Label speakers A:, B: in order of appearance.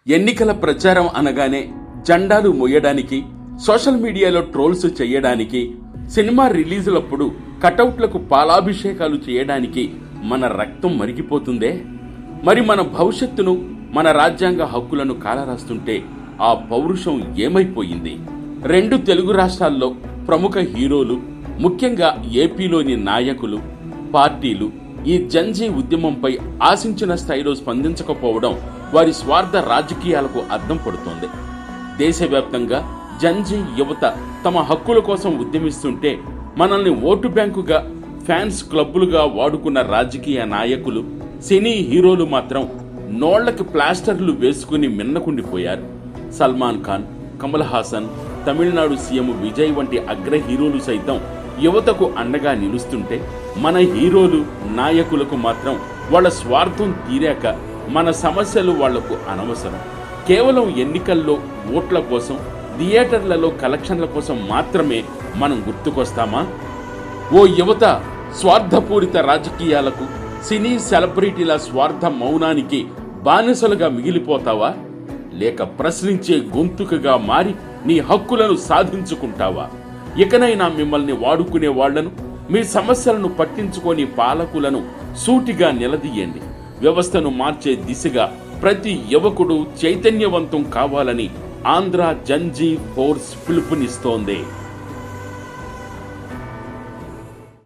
A: ఎన్నికల ప్రచారం అనగానే జెండాలు మోయడానికి, సోషల్ మీడియాలో ట్రోల్స్ చేయడానికి, సినిమా రిలీజులప్పుడు కటౌట్లకు పాలాభిషేకాలు చేయడానికి మన రక్తం మరిగిపోతుందే. మరి మన భవిష్యత్తును, మన రాజ్యాంగ హక్కులను కాలరాస్తుంటే ఆ పౌరుషం ఏమైపోయింది? 2 తెలుగు రాష్ట్రాల్లో ప్రముఖ హీరోలు, ముఖ్యంగా ఏపీలోని నాయకులు, పార్టీలు ఈ జంజీ ఉద్యమంపై ఆశించిన స్థాయిలో స్పందించకపోవడం వారి స్వార్థ రాజకీయాలకు అద్దం పడుతోంది. దేశవ్యాప్తంగా జంజీ యువత తమ హక్కుల కోసం ఉద్యమిస్తుంటే మనల్ని ఓటు బ్యాంకుగా, ఫ్యాన్స్ క్లబ్బులుగా వాడుకున్న రాజకీయ నాయకులు, సినీ హీరోలు మాత్రం నోళ్లకి ప్లాస్టర్లు వేసుకుని మిన్నకుండిపోయారు. సల్మాన్ ఖాన్, కమల్ హాసన్, తమిళనాడు సీఎం విజయ్ వంటి అగ్ర హీరోలు సైతం యువతకు అండగా నిలుస్తుంటే మన హీరోలు, నాయకులకు మాత్రం వాళ్ళ స్వార్థం తీరాక మన సమస్యలు వాళ్లకు అనవసరం. కేవలం ఎన్నికల్లో ఓట్ల కోసం, థియేటర్లలో కలెక్షన్ల కోసం మాత్రమే మనం గుర్తుకొస్తామా? ఓ యువత, స్వార్థపూరిత రాజకీయాలకు, సినీ సెలబ్రిటీల స్వార్థ మౌనానికి బానిసలుగా మిగిలిపోతావా? లేక ప్రశ్నించే గొంతుకగా మారి నీ హక్కులను సాధించుకుంటావా? ఇకనైనా మిమ్మల్ని వాడుకునే వాళ్లను, మీ సమస్యలను పట్టించుకొని పాలకులను సూటిగా నిలదీయండి. వ్యవస్థను మార్చే దిశగా ప్రతి యువకుడు చైతన్యవంతం కావాలని ఆంధ్ర జంజీ ఫోర్స్ పిలుపునిస్తోంది.